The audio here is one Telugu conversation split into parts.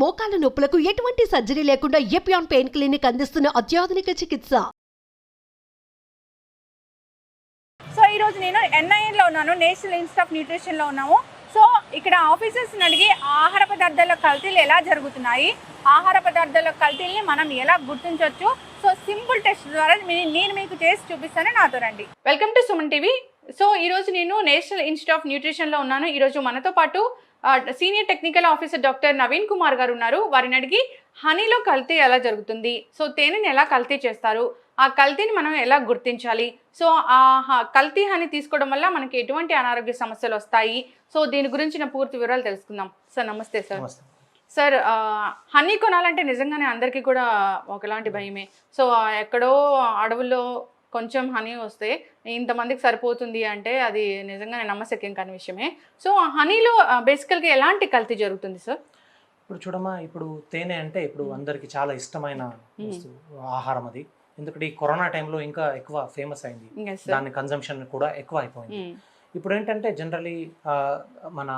మోకాల నొప్పులకు ఎటువంటి సర్జరీ లేకుండా ఎపియాన్ పెయిన్ క్లినిక్ అందిస్తున్న అత్యాధునిక చికిత్స. సో ఈరోజు నేను ఎన్ఐఎన్లో ఉన్నాను, నేషనల్ ఇన్స్టిట్యూట్ ఆఫ్ న్యూట్రిషన్లో ఉన్నాము. సో ఇక్కడ ఆఫీసర్స్ని అడిగి ఆహార పదార్థాల కల్తీలు ఎలా జరుగుతున్నాయి, ఆహార పదార్థాల కల్తీల్ని మనం ఎలా గుర్తించవచ్చు, సో సింపుల్ టెస్ట్ ద్వారా నేను మీకు చేసి చూపిస్తాను, నాతో రండి. Welcome to Suman TV. So ఈరోజు నేను నేషనల్ ఇన్స్టిట్యూట్ ఆఫ్ న్యూట్రిషన్లో ఉన్నాను. ఈరోజు మనతో పాటు senior technical officer doctor Naveen Kumar గారు ఉన్నారు. వారిని అడిగి హనీలో కల్తీ ఎలా జరుగుతుంది, సో తేనెని ఎలా కల్తీ చేస్తారు, ఆ కల్తీని మనం ఎలా గుర్తించాలి, సో ఆ కల్తీ హనీ తీసుకోవడం వల్ల మనకి ఎటువంటి అనారోగ్య సమస్యలు వస్తాయి, సో దీని గురించిన పూర్తి వివరాలు తెలుసుకుందాం. సార్ నమస్తే సార్. సార్ హనీ కొనాలంటే నిజంగానే అందరికీ కూడా ఒకలాంటి భయమే. సో ఎక్కడో అడవుల్లో కొంచెం హనీ వస్తే ఇంతమందికి సరిపోతుంది అంటే అది నిజంగానే నమ్మశక్యం కాని విషయమే. సో హనీలో బేసికల్గా ఎలాంటి కల్తీ జరుగుతుంది సార్? ఇప్పుడు చూడమ్మా, ఇప్పుడు తేనె అంటే ఇప్పుడు అందరికి చాలా ఇష్టమైన ఆహారం అది. ఎందుకంటే ఈ కరోనా టైంలో ఇంకా ఎక్కువ ఫేమస్ అయింది, దాని కన్జంప్షన్ కూడా ఎక్కువ అయిపోయింది. ఇప్పుడు ఏంటంటే జనరలీ మన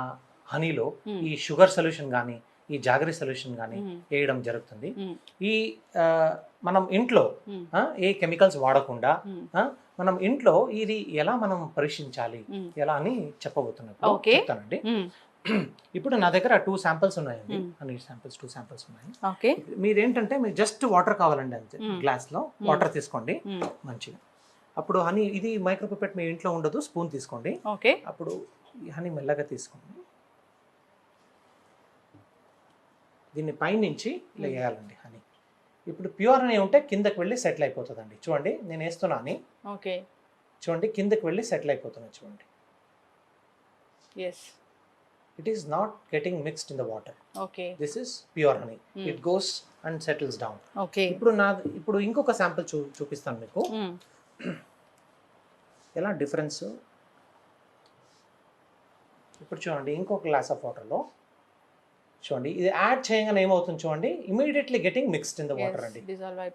హనీలో ఈ షుగర్ సొల్యూషన్ కానీ ఈ జాగరీ సొల్యూషన్ కానీ వేయడం జరుగుతుంది. ఈ మనం ఇంట్లో ఏ కెమికల్స్ వాడకుండా మనం ఇంట్లో ఇది ఎలా మనం పరీక్షించాలి ఎలా అని చెప్తానండి. ఇప్పుడు నా దగ్గర 2 శాంపిల్స్ ఉన్నాయండి, హనీ శాంపిల్స్ 2 శాంపిల్స్ ఉన్నాయి. మీరేంటంటే మీరు జస్ట్ వాటర్ కావాలండి, అంతే. గ్లాస్ లో వాటర్ తీసుకోండి మంచిగా. అప్పుడు హనీ ఇది మైక్రోపిపెట్ మీ ఇంట్లో ఉండదు, స్పూన్ తీసుకోండి. అప్పుడు ఈ హనీ మెల్లగా తీసుకోండి, దీన్ని పైనుంచి ఇలా వేయాలండి హనీ. ఇప్పుడు ప్యూర్ హనీ ఉంటే కిందకి వెళ్ళి సెటిల్ అయిపోతుందండి. చూడండి నేను వేస్తున్నా అని, చూడండి కిందకి వెళ్ళి సెటిల్ అయిపోతున్నా చూడండి. It is not getting mixed in the water. This is pure honey, it goes and settles down. ఇప్పుడు ఇంకొక శాంపుల్ చూపిస్తాను మీకు ఎలా డిఫరెన్స్. ఇప్పుడు చూడండి ఇంకొక గ్లాస్ ఆఫ్ వాటర్లో చూడండి, ఇది యాడ్ చేయగానే ఏమవుతుంది చూడండి, immediately getting mixed in the water అండి.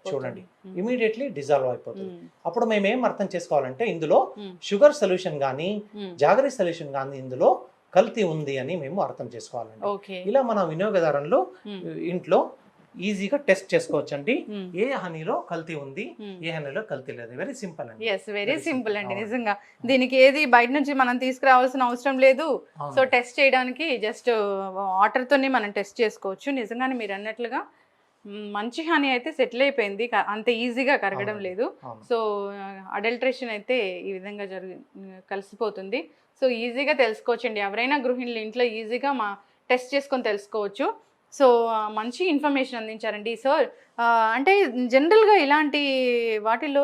చూడండి ఇమీడియట్లీ డిజాల్వ్ అయిపోతుంది. అప్పుడు మేము ఏం అర్థం చేసుకోవాలంటే ఇందులో షుగర్ సొల్యూషన్ కానీ జాగరీ సొల్యూషన్ కానీ ఇందులో కల్తీ ఉంది అని మేము అర్థం చేసుకోవాలండి. ఇలా మన వినియోగదారులు ఇంట్లో ఈజీగా టెస్ట్ చేసుకోవచ్చండి, ఏ హనీలో కల్తీ ఉంది ఏ హనీలో కల్తీ లేదు. వెరీ సింపుల్ అండి. వెరీ సింపుల్ అండి. నిజంగా దీనికి ఏది బయట నుంచి మనం తీసుకురావాల్సిన అవసరం లేదు. సో టెస్ట్ చేయడానికి జస్ట్ వాటర్ తోనే మనం టెస్ట్ చేసుకోవచ్చు. నిజంగానే మీరు అన్నట్లుగా మంచి హనీ అయితే సెటిల్ అయిపోయింది, అంత ఈజీగా కరగడం లేదు. సో అడల్ట్రేషన్ అయితే ఈ విధంగా కలిసిపోతుంది. సో ఈజీగా తెలుసుకోవచ్చండి, ఎవరైనా గృహిణులు ఇంట్లో ఈజీగా టెస్ట్ చేసుకొని తెలుసుకోవచ్చు. సో మంచి ఇన్ఫర్మేషన్ అందించారండి సార్. అంటే జనరల్గా ఇలాంటి వాటిల్లో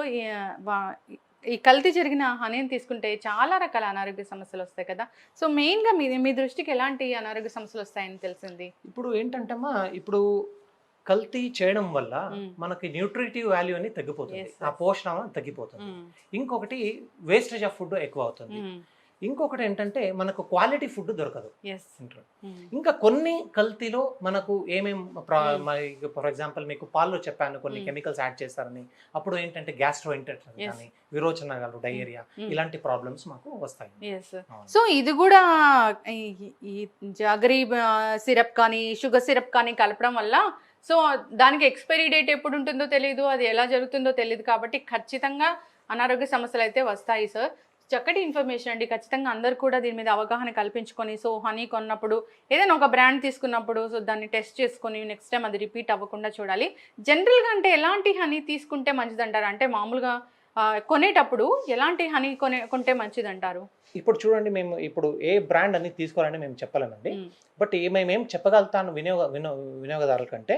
ఈ కల్తీ జరిగిన హనీని తీసుకుంటే చాలా రకాల అనారోగ్య సమస్యలు వస్తాయి కదా. సో మెయిన్గా మీ దృష్టికి ఎలాంటి అనారోగ్య సమస్యలు వస్తాయని తెలిసింది? ఇప్పుడు ఏంటంటమ్మా, ఇప్పుడు కల్తీ చేయడం వల్ల మనకి న్యూట్రిటివ్ వాల్యూ అని తగ్గిపోతుంది, ఆ పోషణ తగ్గిపోతుంది. ఇంకొకటి వేస్టేజ్ ఆఫ్ ఫుడ్ ఎక్కువ అవుతుంది. ఇంకొకటి ఏంటంటే మనకు క్వాలిటీ ఫుడ్ దొరకదు. ఇంకా కొన్ని కల్తీలో మనకు ఏమేం, ఫర్ ఎగ్జాంపుల్ మీకు పాల్లో చెప్పాను కొన్ని కెమికల్స్ యాడ్ చేస్తారని, అప్పుడు ఏంటంటే గ్యాస్ట్రోఇంటెస్టైన్ కానీ విరోచనాలు, డయేరియా ఇలాంటి ప్రాబ్లమ్స్ మాకు వస్తాయి. సో ఇది కూడా ఈ జాగరీ సిరప్ కానీ షుగర్ సిరప్ కానీ కలపడం వల్ల సో దానికి ఎక్స్పైరీ డేట్ ఎప్పుడు ఉంటుందో తెలియదు, అది ఎలా జరుగుతుందో తెలియదు, కాబట్టి ఖచ్చితంగా అనారోగ్య సమస్యలు అయితే వస్తాయి సార్. చక్కటి ఇన్ఫర్మేషన్ అండి. ఖచ్చితంగా అందరు కూడా దీని మీద అవగాహన కల్పించుకొని, సో హనీ కొన్నప్పుడు ఏదైనా ఒక బ్రాండ్ తీసుకున్నప్పుడు సో దాన్ని టెస్ట్ చేసుకొని నెక్స్ట్ టైం అది రిపీట్ అవ్వకుండా చూడాలి. జనరల్గా అంటే ఎలాంటి హనీ తీసుకుంటే మంచిదంటారు? అంటే మామూలుగా కొనేటప్పుడు ఎలాంటి హనీ కొంటే మంచిదంటారు? ఇప్పుడు చూడండి, మేము ఇప్పుడు ఏ బ్రాండ్ అని తీసుకోవాలని మేము చెప్పలేమండి. బట్ మేమేం చెప్పగలుగుతాను వినియోగదారుల కంటే,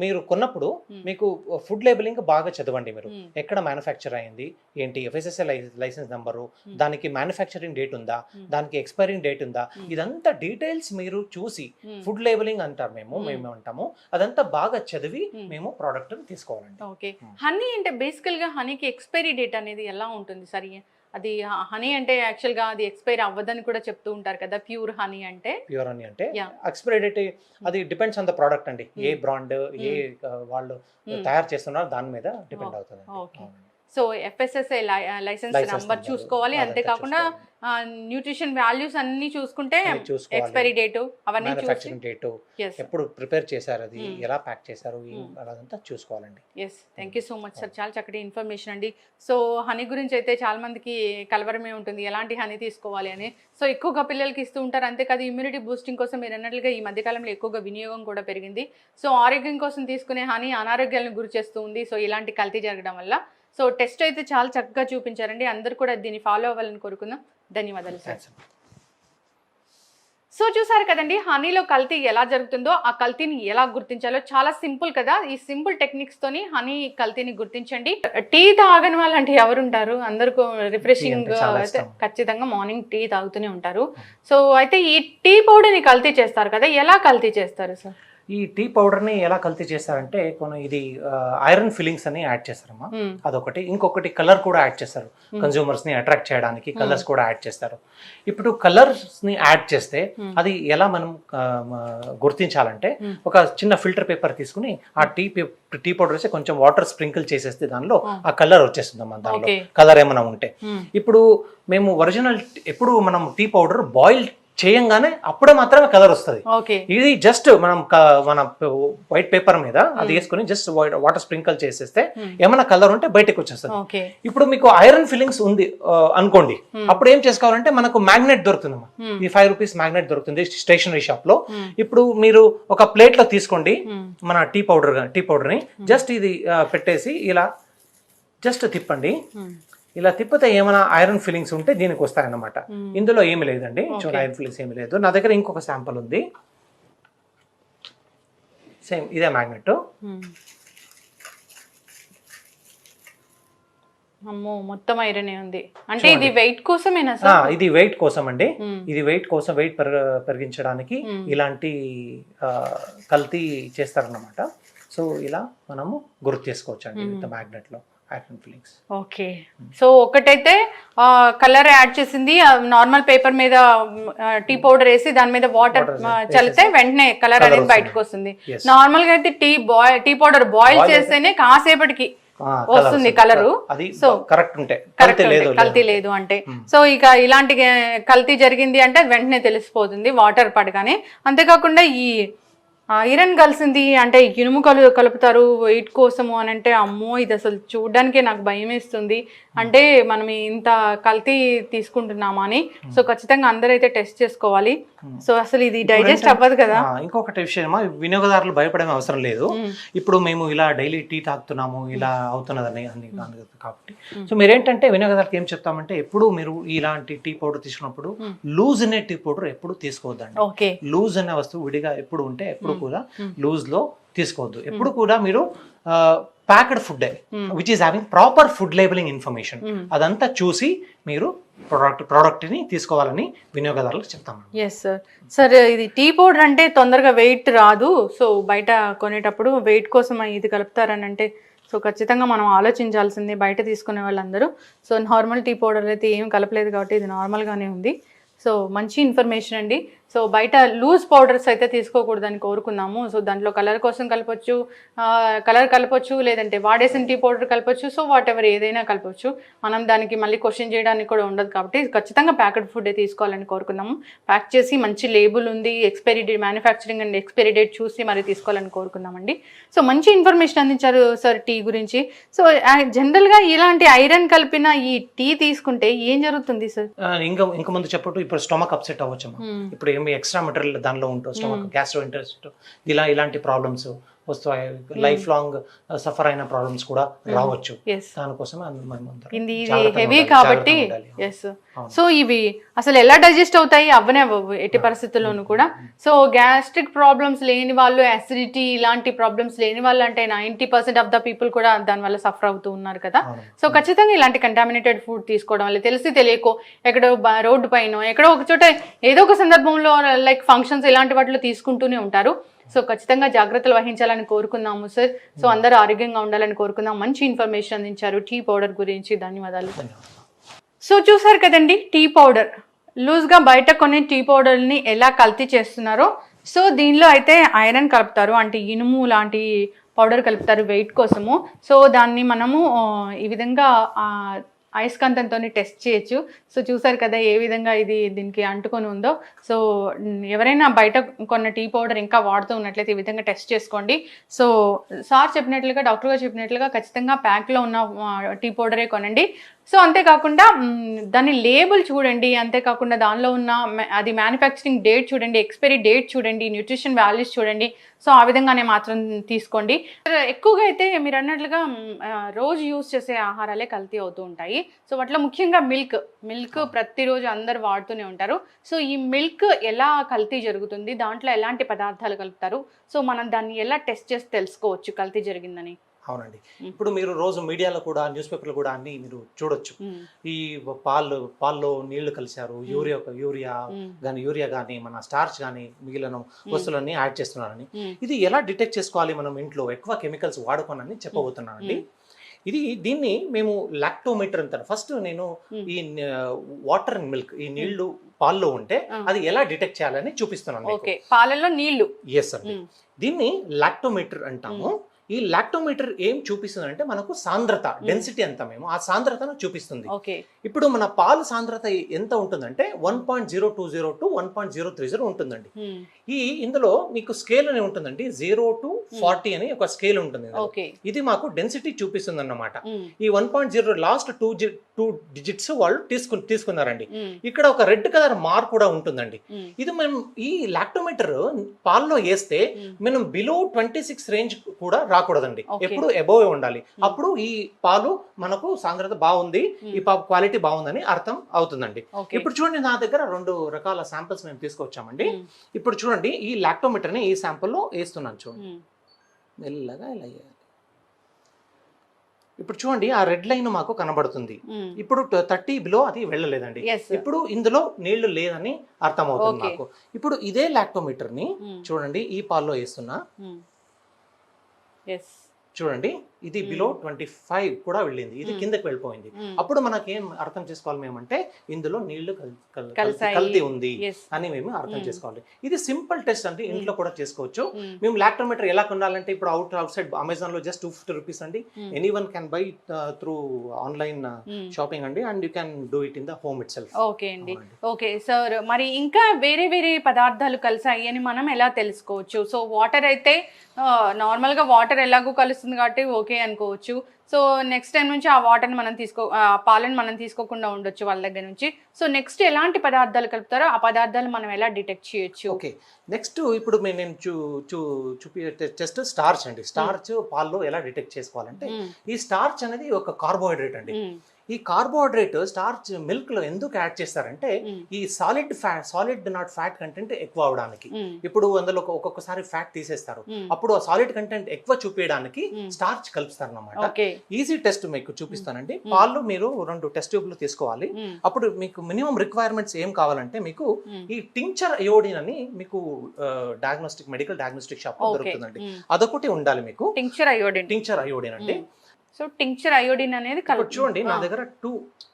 మీరు కొన్నప్పుడు మీకు ఫుడ్ లేబులింగ్ బాగా చదవండి. మీరు ఎక్కడ మ్యానుఫ్యాక్చర్ అయింది ఏంటి, FSSAI లైసెన్స్ నెంబరు, దానికి మ్యానుఫ్యాక్చరింగ్ డేట్ ఉందా, దానికి ఎక్స్పైరింగ్ డేట్ ఉందా, ఇదంతా డీటెయిల్స్ మీరు చూసి, ఫుడ్ లేబులింగ్ అంటారు మేము అంటాము, అదంతా బాగా చదివి మేము ప్రోడక్ట్ తీసుకోవాలండి. ఓకే. హనీ అంటే బేసికల్ గా హనీకి ఎక్స్పైరీ డేట్ అనేది ఎలా ఉంటుంది సరే? అది హనీ అంటే యాక్చువల్గా అది ఎక్స్పైర్ అవ్వదని కూడా చెప్తూ ఉంటారు కదా, ప్యూర్ హనీ అంటే ఎక్స్పైరీ డేట్ అది డిపెండ్స్ ఆన్ ద ప్రోడక్ట్ అండి. ఏ బ్రాండ్ ఏ వాళ్ళు తయారు చేస్తున్నారో దాని మీద డిపెండ్ అవుతుంది. Okay. So FSSAI licence number చూసుకోవాలి, అంతేకాకుండా న్యూట్రిషన్ వాల్యూస్ అన్ని చూసుకుంటే ఎక్స్పైరీ డేట్ అవన్నీ మ్యానుఫ్యాక్చరింగ్ డేట్ ఎప్పుడు ప్రిపేర్ చేశారు, అది ఎలా ప్యాక్ చేశారు, అదంతా చూసుకోవాలండి. Yes, thank you so much sir, చాలా చక్కటి ఇన్ఫర్మేషన్ అండి. సో హనీ గురించి అయితే చాలా మందికి కలవరమే ఉంటుంది, ఎలాంటి హనీ తీసుకోవాలి అని. సో ఎక్కువగా పిల్లలకి ఇస్తూ ఉంటారు, అంతేకాదు ఇమ్యూనిటీ బూస్టింగ్ కోసం మీరు అన్నట్లుగా ఈ మధ్యకాలంలో ఎక్కువగా వినియోగం కూడా పెరిగింది. సో ఆరోగ్యం కోసం తీసుకునే హనీ అనారోగ్యాలను గురి చేస్తూ ఉంది, సో ఇలాంటి కల్తీ జరగడం వల్ల. సో టెస్ట్ అయితే చాలా చక్కగా చూపించారండి, అందరూ కూడా దీన్ని ఫాలో అవ్వాలని కోరుకుందాం. ధన్యవాదాలు సార్. సో చూసారు కదండి, హనీలో కల్తీ ఎలా జరుగుతుందో, ఆ కల్తీని ఎలా గుర్తించాలో చాలా సింపుల్ కదా. ఈ సింపుల్ టెక్నిక్స్ తోని హనీ కల్తీని గుర్తించండి. టీ తాగని వాళ్ళు అంటే ఎవరుంటారు, అందరికీ రిఫ్రెషింగ్ అయితే ఖచ్చితంగా మార్నింగ్ టీ తాగుతూనే ఉంటారు. సో అయితే ఈ టీ పౌడర్ని కల్తీ చేస్తారు కదా, ఎలా కల్తీ చేస్తారు సార్? ఈ టీ పౌడర్ని ఎలా కల్తీ చేస్తారంటే ఇది ఐరన్ ఫిల్లింగ్స్ అని యాడ్ చేస్తారమ్మా, అదొకటి. ఇంకొకటి కలర్ కూడా యాడ్ చేస్తారు, కన్జ్యూమర్స్ ని అట్రాక్ట్ చేయడానికి కలర్స్ కూడా యాడ్ చేస్తారు. ఇప్పుడు కలర్స్ ని యాడ్ చేస్తే అది ఎలా మనం గుర్తించాలంటే, ఒక చిన్న ఫిల్టర్ పేపర్ తీసుకుని ఆ టీ పౌడర్ వేసి కొంచెం వాటర్ స్ప్రింకిల్ చేసేస్తే దానిలో ఆ కలర్ వచ్చేస్తుంది అమ్మా, దానిలో కలర్ ఏమైనా ఉంటే. ఇప్పుడు మేము ఒరిజినల్ ఎప్పుడు మనం టీ పౌడర్ బాయిల్ చేయంగానే అప్పుడే మాత్రమే కలర్ వస్తుంది. ఇది జస్ట్ మనం మన వైట్ పేపర్ మీద అది వేసుకుని జస్ట్ వాటర్ స్ప్రింకల్ చేసేస్తే ఏమైనా కలర్ ఉంటే బయటకు వచ్చేస్తుంది. ఇప్పుడు మీకు ఐరన్ ఫిల్లింగ్స్ ఉంది అనుకోండి, అప్పుడు ఏం చేసుకోవాలంటే మనకు మ్యాగ్నెట్ దొరుకుతుందమ్మా, ఈ 5 రూపీస్ మ్యాగ్నెట్ దొరుకుతుంది స్టేషనరీ షాప్ లో. ఇప్పుడు మీరు ఒక ప్లేట్ లో తీసుకోండి మన టీ పౌడర్ ని, జస్ట్ ఇది పెట్టేసి ఇలా జస్ట్ తిప్పండి. ఇలా తిప్పితే ఏమైనా ఐరన్ ఫిల్లింగ్స్ ఉంటే దీనికి వస్తాయన్నమాట. ఇందులో ఏమి లేదండి, చూడండి ఐరన్ ఫిల్లింగ్స్ ఏమి లేదు. నా దగ్గర ఇంకొక శాంపుల్ ఉంది, సేమ్ ఇదే మ్యాగ్నెట్. అమ్మో, మొత్తం ఐరన్ ఉంది అంటే ఇది వెయిట్ కోసమేనా సార్? ఇది వెయిట్ కోసం అండి, ఇది వెయిట్ కోసం, వెయిట్ పెరిగించడానికి ఇలాంటి కల్తీ చేస్తారన్నమాట. సో ఇలా మనము గుర్తు చేసుకోవచ్చు అండి విత్ మ్యాగ్నెట్ లో ఐరన్ ఫిల్లింగ్స్. ఓకే, సో ఒకటైతే కలర్ యాడ్ చేసింది, నార్మల్ పేపర్ మీద టీ పౌడర్ వేసి దాని మీద వాటర్ చల్లితే వెంటనే కలర్ అనేది బయటకు వస్తుంది. నార్మల్ గా అయితే టీ పౌడర్ బాయిల్ చేస్తేనే కాసేపటికి వస్తుంది కలరు. సో కరెక్ట్ ఉంటే కల్తీ లేదు అంటే. సో ఇక ఇలాంటి కల్తీ జరిగింది అంటే వెంటనే తెలిసిపోతుంది వాటర్ పడగానే. అంతేకాకుండా ఈ ఐరన్ కలిసింది అంటే ఇనుము కలుపుతారు వెయిట్ కోసము అని అంటే, అమ్మో ఇది అసలు చూడడానికే నాకు భయం వేస్తుంది. అంటే మనం ఇంత కల్తీ తీసుకుంటున్నామా అని. సో ఖచ్చితంగా అందరైతే టెస్ట్ చేసుకోవాలి. సో అసలు ఇది డైజెస్ట్ అవ్వదు కదా. ఇంకొకటి విషయం, వినియోగదారులు భయపడే అవసరం లేదు. ఇప్పుడు మేము ఇలా డైలీ టీ తాగుతున్నాము, ఇలా అవుతున్నదని కాబట్టి సో మీరేంటంటే వినియోగదారులకు ఏం చెప్తామంటే, ఎప్పుడు మీరు ఇలాంటి టీ పౌడర్ తీసుకున్నప్పుడు లూజ్ అనే టీ పౌడర్ ఎప్పుడు తీసుకోవద్దండి. లూజ్ అనే వస్తువు విడిగా ఎప్పుడు ఉంటే ఎప్పుడు కూడా లూజ్ లో తీసుకోవద్దు. ఎప్పుడు కూడా మీరు packed food which is having proper food labelling information అదంతా చూసి మీరు ప్రోడక్ట్ ని తీసుకోవాలని వినియోగదారులకు చెప్తాము. Yes sir. సార్ ఇది టీ పౌడర్ అంటే తొందరగా వెయిట్ రాదు, సో బయట కొనేటప్పుడు వెయిట్ కోసం ఇది కలుపుతారని అంటే సో ఖచ్చితంగా మనం ఆలోచించాల్సిందే బయట తీసుకునే వాళ్ళందరూ. సో నార్మల్ టీ పౌడర్ అయితే ఏం కలపలేదు కాబట్టి ఇది నార్మల్గానే ఉంది. సో మంచి ఇన్ఫర్మేషన్ అండి. సో బయట లూజ్ పౌడర్స్ అయితే తీసుకోకూడదని కోరుకున్నాము. సో దాంట్లో కలర్ కోసం కలపొచ్చు, లేదంటే వాడేసిన టీ పౌడర్ కలపొచ్చు. సో వాట్ ఎవర్ ఏదైనా కలపొచ్చు, మనం దానికి మళ్ళీ క్వశ్చన్ చేయడానికి కూడా ఉండదు. కాబట్టి ఖచ్చితంగా ప్యాకెడ్ ఫుడ్ తీసుకోవాలని కోరుకున్నాము. ప్యాక్ చేసి మంచి లేబుల్ ఉంది, expiry date, manufacturing and expiry date చూసి మరి తీసుకోవాలని కోరుకున్నామండి. సో మంచి ఇన్ఫర్మేషన్ అందించారు సార్ టీ గురించి. సో జనరల్గా ఇలాంటి ఐరన్ కలిపిన ఈ టీ తీసుకుంటే ఏం జరుగుతుంది సార్? ఇంకా ముందు చెప్పట్టు, ఇప్పుడు స్టొమక్ అప్సెట్ అవ్వచ్చు. ఇప్పుడు ఎక్స్ట్రా మెటీరియల్ దానిలో ఉంటుంది, స్టొమక్ గ్యాస్ట్రో ఇంటెస్టైన్ ఇలాంటి ప్రాబ్లమ్స్ వస్తాయి. లైఫ్ లాంగ్ సఫర్ అయిన ప్రాబ్లమ్స్ కూడా రావచ్చు. దానికోసం హెవీ కాబట్టి. సో ఇవి అసలు ఎలా డైజెస్ట్ అవుతాయి? అవ్వనే అవ్వవు ఎట్టి పరిస్థితుల్లోనూ కూడా. సో గ్యాస్ట్రిక్ ప్రాబ్లమ్స్ లేని వాళ్ళు, అసిడిటీ ఇలాంటి ప్రాబ్లమ్స్ లేని వాళ్ళు అంటే 90% ఆఫ్ ద పీపుల్ కూడా దానివల్ల సఫర్ అవుతూ ఉన్నారు కదా. సో ఖచ్చితంగా ఇలాంటి కంటామినేటెడ్ ఫుడ్ తీసుకోవడం వల్ల తెలిసి తెలియకో ఎక్కడో రోడ్డు పైన ఎక్కడో ఒక చోట ఏదో ఒక సందర్భంలో లైక్ ఫంక్షన్స్ ఇలాంటి వాటిలో తీసుకుంటూనే ఉంటారు. సో ఖచ్చితంగా జాగ్రత్తలు వహించాలని కోరుకున్నాము సార్. సో అందరూ ఆరోగ్యంగా ఉండాలని కోరుకుందాం. మంచి ఇన్ఫర్మేషన్ అందించారు టీ పౌడర్ గురించి. ధన్యవాదాలు. సో చూసారు కదండి, టీ పౌడర్ లూజ్గా బయట కొన్ని టీ పౌడర్ని ఎలా కల్తీ చేస్తున్నారో. సో దీనిలో అయితే ఐరన్ కలుపుతారు, అంటే ఇనుము లాంటి పౌడర్ కలుపుతారు వెయిట్ కోసము. సో దాన్ని మనము ఈ విధంగా అయస్కాంతంతో టెస్ట్ చేయొచ్చు. సో చూసారు కదా ఏ విధంగా ఇది దీనికి అంటుకొని ఉందో. సో ఎవరైనా బయట కొన్న టీ పౌడర్ ఇంకా వాడుతూ ఉన్నట్లయితే ఈ విధంగా టెస్ట్ చేసుకోండి. సో సార్ చెప్పినట్లుగా, డాక్టర్ గారు చెప్పినట్లుగా ఖచ్చితంగా ప్యాక్లో ఉన్న టీ పౌడరే కొనండి. సో అంతేకాకుండా దాని లేబుల్ చూడండి, అంతేకాకుండా దానిలో ఉన్న అది మ్యానుఫ్యాక్చరింగ్ డేట్ చూడండి, ఎక్స్పైరీ డేట్ చూడండి, న్యూట్రిషన్ వాల్యూస్ చూడండి. సో ఆ విధంగానే మాత్రం తీసుకోండి. ఎక్కువగా అయితే మీరు అన్నట్లుగా రోజు యూజ్ చేసే ఆహారాలే కల్తీ అవుతూ ఉంటాయి. సో వాటిలో ముఖ్యంగా మిల్క్ ప్రతిరోజు అందరు వాడుతూనే ఉంటారు. సో ఈ మిల్క్ ఎలా కల్తీ జరుగుతుంది, దాంట్లో ఎలాంటి పదార్థాలు కలుపుతారు, సో మనం దాన్ని ఎలా టెస్ట్ చేసి తెలుసుకోవచ్చు కల్తీ జరిగిందని? అవునండి. ఇప్పుడు మీరు రోజు మీడియాలో కూడా, న్యూస్ పేపర్లో కూడా అన్ని మీరు చూడొచ్చు. ఈ పాల్లో నీళ్లు కలిశారు, యూరియా కానీ మన స్టార్చ్ కానీ మిగిలిన వస్తువులన్నీ యాడ్ చేస్తున్నారని. ఇది ఎలా డిటెక్ట్ చేసుకోవాలి మనం ఇంట్లో ఎక్కువ కెమికల్స్ వాడుకోనని చెప్పబోతున్నానండి. దీన్ని మేము లాక్టోమీటర్ అంటారు. ఫస్ట్ నేను ఈ వాటర్ అండ్ మిల్క్, ఈ నీళ్లు పాల్లో ఉంటే అది ఎలా డిటెక్ట్ చేయాలని చూపిస్తున్నాను. పాలలో నీళ్లు. ఎస్ అండి. దీన్ని లాక్టోమీటర్ అంటాము. ఈ లాక్టోమీటర్ ఏం చూపిస్తుంది అంటే మనకు సాంద్రత, డెన్సిటీ ఎంత మేము ఆ సాంద్రతను చూపిస్తుంది. ఇప్పుడు మన పాలు సాంద్రత ఎంత ఉంటుందంటే 1.020 to 1.030 ఉంటుందండి. ఇందులో మీకు స్కేల్ అని ఉంటుందండి, 0 to 40 అని ఒక స్కేల్ ఉంటుంది. ఇది మాకు డెన్సిటీ చూపిస్తుంది అన్నమాట. ఈ 1.0 లాస్ట్ 2 డిజిట్స్ వాళ్ళు తీసుకున్నారండి. ఇక్కడ ఒక రెడ్ కలర్ మార్క్ కూడా ఉంటుందండి. ఇది మనం ఈ లాక్టోమీటర్ పాల్లో వేస్తే మనం బిలో 26 రేంజ్ కూడా రాకూడదండి, ఎప్పుడు అబోవ్ ఉండాలి. అప్పుడు ఈ పాలు మనకు సాంద్రత బాగుంది, ఈ క్వాలిటీ బాగుందని అర్థం అవుతుందండి. ఇప్పుడు చూడండి, నా దగ్గర 2 రకాల శాంపిల్స్ మేము తీసుకొచ్చామండి. ఇప్పుడు చూడండి, ఈ లాక్టోమీటర్ ని ఈ శాంపుల్ లో వేస్తున్నాను. చూడండి మెల్లగా ఇలా. ఇప్పుడు చూడండి, ఆ రెడ్ లైన్ మాకు కనబడుతుంది. ఇప్పుడు 30 బిలో అది వెళ్ళలేదండి. ఇప్పుడు ఇందులో నీళ్లు లేదని అర్థం అవుతుంది మాకు. ఇప్పుడు ఇదే లాక్టోమీటర్ ని చూడండి, ఈ పాల్లో వేస్తున్నా. చూడండి, ఇది బిలో 25 కూడా వెళ్ళింది, ఇది కిందకి వెళ్ళిపోయింది. అప్పుడు మనకేం అర్థం చేసుకోవాలి మేమంటే ఇందులో నీళ్లు కల్తీ ఉంది అని మేము అర్థం చేసుకోవాలి. ఇది సింపుల్ టెస్ట్ అండి, ఇంట్లో కూడా చేసుకోవచ్చు. మేము లాక్టోమీటర్ ఎలా కొనాలంటే ఇప్పుడు అవుట్ సైడ్ అమెజాన్ లో జస్ట్ 250 రూపీస్ అండి. Anyone can buy through online shopping అండి, and you can do it in the home itself. Okay అండి. ఓకే సార్, మరి ఇంకా వేరే వేరే పదార్థాలు కలిసాయి అని మనం ఎలా తెలుసుకోవచ్చు? సో వాటర్ అయితే నార్మల్ గా వాటర్ ఎలాగో కలుస్తుంది కాబట్టి ఓకే అనుకోవచ్చు. సో నెక్స్ట్ టైం నుంచి ఆ వాటర్ని మనం పాలను మనం తీసుకోకుండా ఉండొచ్చు వాళ్ళ దగ్గర నుంచి. సో నెక్స్ట్ ఎలాంటి పదార్థాలు కలుపుతారో ఆ పదార్థాలు మనం ఎలా డిటెక్ట్ చేయొచ్చు? ఓకే, నెక్స్ట్ ఇప్పుడు నేను చూపి టెస్ట్ స్టార్చ్ అండి. స్టార్చ్ పాల్లో ఎలా డిటెక్ట్ చేసుకోవాలంటే, ఈ స్టార్చ్ అనేది ఒక కార్బోహైడ్రేట్ అండి. ఈ కార్బోహైడ్రేట్ స్టార్చ్ మిల్క్ లో ఎందుకు యాడ్ చేస్తారంటే ఈ సాలిడ్ నాట్ ఫ్యాట్ కంటెంట్ ఎక్కువ అవడానికి. ఇప్పుడు అందులో ఒక్కొక్కసారి ఫ్యాట్ తీసేస్తారు, అప్పుడు ఆ సాలిడ్ కంటెంట్ ఎక్కువ చూపించడానికి స్టార్చ్ కలుపుతారు అన్నమాట. ఈజీ టెస్ట్ మీకు చూపిస్తానండి. పాలు మీరు 2 టెస్ట్ ట్యూబ్లు తీసుకోవాలి. అప్పుడు మీకు మినిమం రిక్వైర్మెంట్స్ ఏం కావాలంటే, మీకు ఈ టింక్చర్ అయోడిన్ అని మీకు మెడికల్ డయాగ్నోస్టిక్ షాప్ లో దొరుకుతుందండి, అదొకటి ఉండాలి మీకు. టింక్చర్ అయోడిన్ అండి. సో టింక్చర్ అయోడిన్ అనేది చూడండి, నా దగ్గర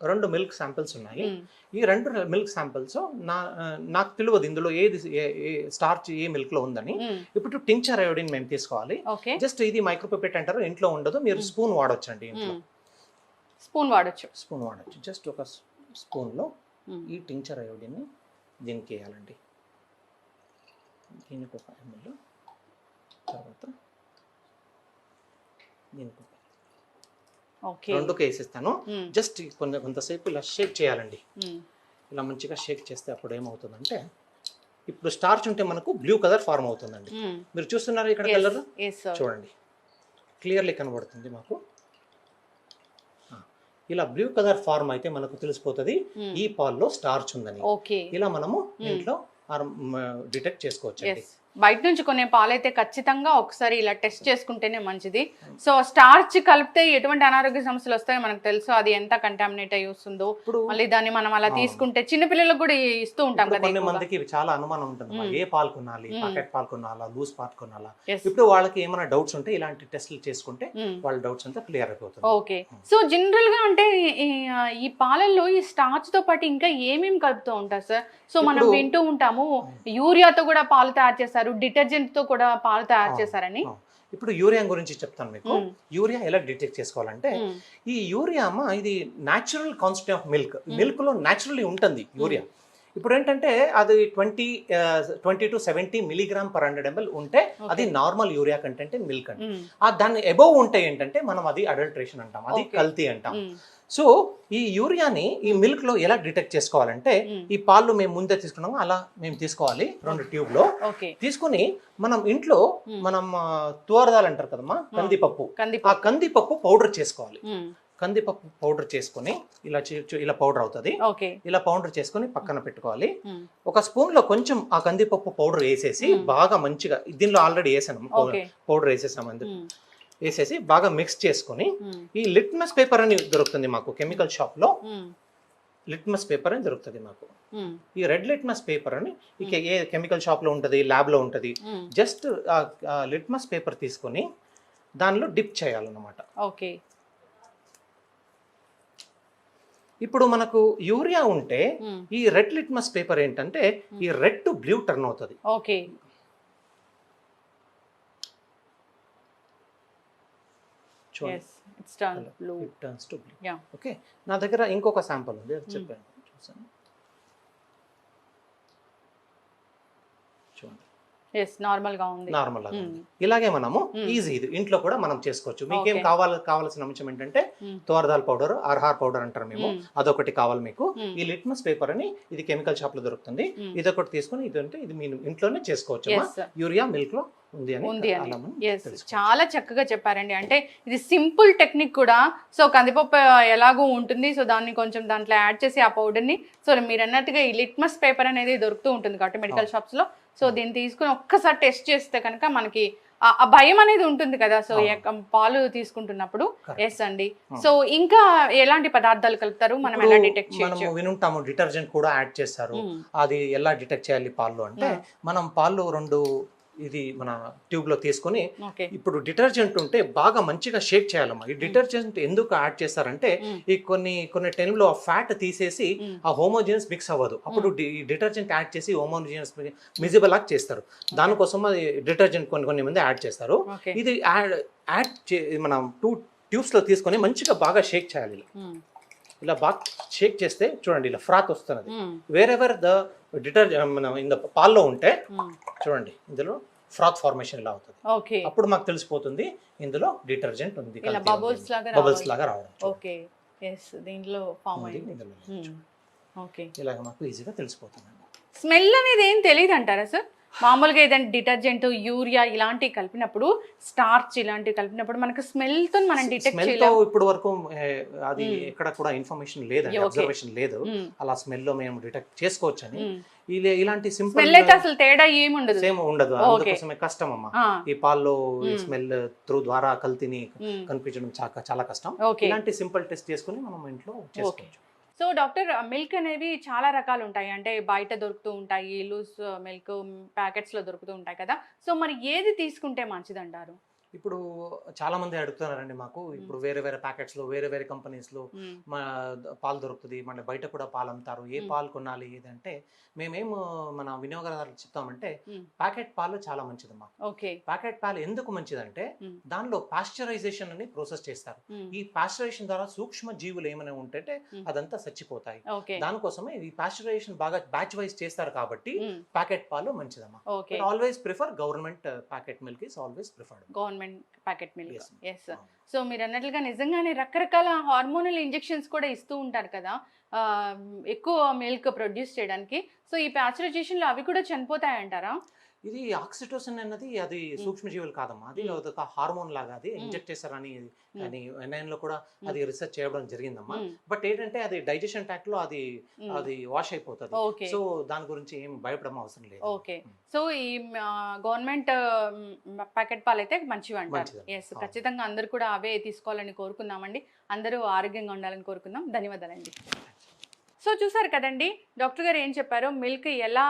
2 మిల్క్ శాంపిల్స్ ఉన్నాయి. ఈ 2 మిల్క్ శాంపిల్స్ నాకు తెలియదు ఇందులో ఏది స్టార్చ్ ఏ మిల్క్ లో ఉందని. ఇప్పుడు టింక్చర్ అయోడిన్ మేము తీసుకోవాలి. జస్ట్ ఇది మైక్రోపిపెట్ అంటారు, ఇంట్లో ఉండదు, మీరు స్పూన్ వాడొచ్చు అండి. ఇంట్లో స్పూన్ వాడొచ్చు. జస్ట్ ఒక స్పూన్ లో ఈ టింక్చర్ అయోడిన్ ని దీనికి వేయాలండి. దీనికి ఒక ml, తర్వాత దీనికి 2కి వేసిస్తాను. జస్ట్ కొంతసేపు ఇలా షేక్ చేయాలండి. ఇలా మంచిగా షేక్ చేస్తే అప్పుడు ఏమవుతుందంటే, ఇప్పుడు స్టార్చ్ ఉంటే మనకు బ్లూ కలర్ ఫార్మ్ అవుతుందండి. మీరు చూస్తున్నారు ఇక్కడ కలర్ చూడండి, క్లియర్లీ కనబడుతుంది మాకు. ఇలా బ్లూ కలర్ ఫార్మ్ అయితే మనకు తెలిసిపోతుంది ఈ పాల్లో స్టార్చ్ ఉందని. ఇలా మనము ఇంట్లో డిటెక్ట్ చేసుకోవచ్చు. బయట నుంచి కొనే పాలైతే ఖచ్చితంగా ఒకసారి ఇలా టెస్ట్ చేసుకుంటేనే మంచిది. సో స్టార్చ్ కలిపితే ఎటువంటి అనారోగ్య సమస్యలు వస్తాయో మనకు తెలుసు, అది ఎంత కంటామినేట్ అయ్యి వస్తుందో. మళ్ళీ దాన్ని మనం అలా తీసుకుంటే చిన్న పిల్లలకు కూడా ఇస్తూ ఉంటాం కదా. కొన్ని మందికి చాలా అనుమానం ఉంటుంది, ఏ పాలు కొనాలి, ప్యాకెట్ పాలు కొనాలా, లూజ్ పాలు కొనాలా. ఇప్పుడు వాళ్ళకి ఏమైనా డౌట్స్ ఉంటే ఇలాంటి టెస్ట్లు చేసుకుంటే వాళ్ళ డౌట్స్ అంతా క్లియర్ అయిపోతుంది. ఓకే, సో జనరల్ గా అంటే ఈ పాలల్లో ఈ స్టార్చ్ తో పాటు ఇంకా ఏమేమి కలుపుతూ ఉంటారు సార్? సో మనం వింటూ ఉంటాము యూరియాతో కూడా పాలు తయారు చేస్తారు, చెప్పారు డిటర్జెంట్ తో కూడా పాలు తయారు చేశారని. ఇప్పుడు యూరియా గురించి చెప్తాను మీకు. యూరియా ఎలా డిటెక్ట్ చేసుకోవాలంటే, ఈ యూరియా అమ్మ ఇది న్యాచురల్ కాన్స్టెంట్ ఆఫ్ మిల్క్ లో న్యాచురల్లీ ఉంటుంది యూరియా. ఇప్పుడు ఏంటంటే అది 20 to 70 మిలీగ్రామ్ పర్ 100 ml ఉంటే అది normal urea content in milk అండి. దాన్ని అబోవ్ ఉంటే ఏంటంటే మనం అది అడల్ట్రేషన్ అంటాం, అది కల్తీ అంటాం. సో ఈ యూరియాని ఈ మిల్క్ లో ఎలా డిటెక్ట్ చేసుకోవాలంటే, ఈ పాలు మేము ముందే తీసుకున్నాము అలా మేము తీసుకోవాలి 2 ట్యూబ్ లో తీసుకుని మనం ఇంట్లో మనం తువరదాలు అంటారు కదమ్మా, కందిపప్పు, ఆ కందిపప్పు పౌడర్ చేసుకోవాలి. కందిపప్పు పౌడర్ చేసుకుని ఇలా పౌడర్ అవుతుంది. ఇలా పౌడర్ చేసుకుని పక్కన పెట్టుకోవాలి. ఒక స్పూన్ లో కొంచెం ఆ కందిపప్పు పౌడర్ వేసేసి బాగా మంచిగా, దీనిలో ఆల్రెడీ వేసాను పౌడర్ వేసేసాం, అందుకు వేసేసి బాగా మిక్స్ చేసుకుని ఈ లిట్మస్ పేపర్ అని దొరుకుతుంది మాకు కెమికల్ షాప్ లో. లిట్మస్ పేపర్ అని దొరుకుతుంది మాకు. ఈ రెడ్ లిట్మస్ పేపర్ అని ఏ కెమికల్ షాప్ లో ఉంటది, ల్యాబ్ లో ఉంటది. జస్ట్ లిట్మస్ పేపర్ తీసుకొని దానిలో డిప్ చేయాలన్నమాట. ఇప్పుడు మనకు యూరియా ఉంటే ఈ రెడ్ లిట్మస్ పేపర్ ఏంటంటే ఈ రెడ్ టు బ్లూ టర్న్ అవుతుంది. ఓకే, నా దగ్గర ఇంకొక శాంపుల్ ఉంది, అది చెప్పాను చూసాను. చూడండి, నార్మల్ గా ఉంది. ఇలాగే మనము ఈజీ, ఇది ఇంట్లో కూడా మనం చేసుకోవచ్చు. మీకేం కావాల్సిన అంశం ఏంటంటే తోరదాల్ పౌడర్, ఆర్హార్ పౌడర్ అంటారు మేము, అదొకటి కావాలి మీకు. ఈ లిట్మస్ పేపర్ అని ఇది కెమికల్ షాప్ లో దొరుకుతుంది, ఇదొకటి తీసుకుని ఇది అంటే ఇది మీరు ఇంట్లోనే చేసుకోవచ్చు. యూరియా మిల్క్ లో ఉంది అని చాలా చక్కగా చెప్పారండి. అంటే ఇది సింపుల్ టెక్నిక్ కూడా. సో కందిపప్పు ఎలాగో ఉంటుంది, సో దాన్ని కొంచెం దాంట్లో యాడ్ చేసి ఆ పౌడర్ ని, సో మీరు అన్నట్టుగా ఈ లిట్మస్ పేపర్ అనేది దొరుకుతూ ఉంటుంది కాబట్టి మెడికల్ షాప్స్ లో. సో దీన్ని తీసుకుని ఒక్కసారి టెస్ట్ చేస్తే కనుక మనకి ఆ భయం అనేది ఉంటుంది కదా, సో పాలు తీసుకుంటున్నప్పుడు. ఎస్ అండి. సో ఇంకా ఎలాంటి పదార్థాలు కలుపుతారు, మనం ఎలా డిటెక్ట్ చేయొచ్చు? మనం వినుంటాము డిటర్జెంట్ కూడా యాడ్ చేస్తారు. అది ఎలా డిటెక్ట్ చేయాలి పాలు అంటే, మనం పాలు 2 ఇది మన ట్యూబ్ లో తీసుకొని ఇప్పుడు డిటర్జెంట్ ఉంటే బాగా మంచిగా షేక్ చేయాలమ్మా. ఈ డిటర్జెంట్ ఎందుకు యాడ్ చేస్తారంటే, ఈ కొన్ని టైంలో ఆ ఫ్యాట్ తీసేసి ఆ హోమోజినస్ మిక్స్ అవ్వదు, అప్పుడు ఈ డిటర్జెంట్ యాడ్ చేసి హోమోజినస్ మిజిబుల్ లాగా చేస్తారు. దానికోసం అది డిటర్జెంట్ కొన్ని మంది యాడ్ చేస్తారు. ఇది మనం 2 ట్యూబ్స్ లో తీసుకొని మంచిగా బాగా షేక్ చేయాలి. ఇలా బాగా షేక్ చేస్తే చూడండి ఇలా ఫ్రాత్ వస్తున్నది. వేరెవర్ ద డిటర్జెంట్ మనం ఇంత పాల్లో ఉంటే చూడండి ఇందులో ఫ్రాత్ ఫార్మేషన్ ఇలా అవుతుంది. అప్పుడు మాకు తెలిసిపోతుంది ఇందులో డిటర్జెంట్ ఉంది, బబుల్స్ లాగా రావడం. ఇలాగ మాకు ఈజీగా తెలిసిపోతుంది. స్మెల్ అనేది ఏం తెలియదు అంటారా సార్? మామూలుగా ఏదైనా డిటర్జెంట్, యూరియా ఇలాంటివి కలిపినప్పుడు, స్టార్చ్ ఇలాంటివి కలిపినప్పుడు మనకు స్మెల్ తో మనం డిటెక్ట్ చేయలేం. ఇప్పుడు వరకు అది ఎక్కడ కూడా ఇన్ఫర్మేషన్ లేదండి, అబ్జర్వేషన్ లేదు అలా స్మెల్ లో మేము డిటెక్ట్ చేసుకోవచ్చు అని. ఇలాంటి సింపుల్ అసలు తేడా ఏముండదు, సేమ్ ఉండదు. అందుకోసమే కష్టం అమ్మా, ఈ పాల్లో స్మెల్ త్రూ ద్వారా కల్తీని కనిపించడం చాలా కష్టం. ఇలాంటి సింపుల్ టెస్ట్ చేసుకుని మనం ఇంట్లో చేసుకోవచ్చు. సో డాక్టర్, మిల్క్ అనేవి చాలా రకాలు ఉంటాయి, అంటే బయట దొరుకుతూ ఉంటాయి, లూజ్ మిల్క్ ప్యాకెట్స్ లో దొరుకుతూ ఉంటాయి కదా. సో మరి ఏది తీసుకుంటే మంచిది అంటారు? ఇప్పుడు చాలా మంది అడుగుతున్నారండి మాకు. ఇప్పుడు వేరే ప్యాకెట్స్ లో వేరే కంపెనీస్ లో పాలు దొరుకుతుంది, మన బయట కూడా పాలు అమ్ముతారు, ఏ పాలు కొనాలి ఏదంటే మేమేం మన వినియోగదారులు చెప్తామంటే ప్యాకెట్ పాలు చాలా మంచిదమ్మా. ప్యాకెట్ పాలు ఎందుకు మంచిదంటే దానిలో పాస్చరైజేషన్ అని ప్రాసెస్ చేస్తారు. ఈ పాస్చరైజేషన్ ద్వారా సూక్ష్మ జీవులు ఏమైనా ఉంటే అదంతా చచ్చిపోతాయి. దానికోసమే ఈ పాస్చరైజేషన్ బాగా బ్యాచ్ వైజ్ చేస్తారు కాబట్టి ప్యాకెట్ పాలు మంచిదమ్మా. Always prefer government packet milk is always preferred. Packet milk. Yes. So మీరు అన్నట్లుగా నిజంగానే రకరకాల హార్మోనల్ ఇంజెక్షన్స్ కూడా ఇస్తూ ఉంటారు కదా ఎక్కువ మిల్క్ ప్రొడ్యూస్ చేయడానికి. సో ఈ పాస్చరైజేషన్ లో అవి కూడా చనిపోతాయంటారా? ఇది ఆక్సిటోసిన్ అన్నది అది సూక్ష్మజీవులు కాదమ్మా, అది ఒక హార్మోన్ లాగా, అది ఇంజెక్ట్ చేస్తారని లో కూడా అది రీసెర్చ్ చేయడం జరిగిందమ్మా. బట్ ఏంటంటే అది డైజెషన్ ట్రాక్ట్ లో అది వాష్ అయిపోతుంది. సో దాని గురించి ఏం భయపడడం అవసరం లేదు. ఓకే. సో ఈ గవర్నమెంట్ ప్యాకెట్ పాలు అయితే మంచివి అంటారు. ఎస్, ఖచ్చితంగా అందరూ కూడా అవే తీసుకోవాలని కోరుకుందామండి. అందరూ ఆరోగ్యంగా ఉండాలని కోరుకుందాం. ధన్యవాదాలండి. సో చూసారు కదండి డాక్టర్ గారు ఏం చెప్పారో, మిల్క్ ఎలా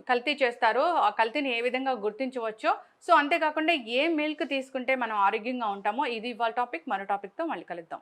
కల్తీ చేస్తారో, ఆ కల్తీని ఏ విధంగా గుర్తించవచ్చో. సో అంతేకాకుండా ఏ మిల్క్ తీసుకుంటే మనం ఆరోగ్యంగా ఉంటామో, ఇది ఇవాళ టాపిక్. మరో టాపిక్తో మళ్ళీ కలుద్దాం.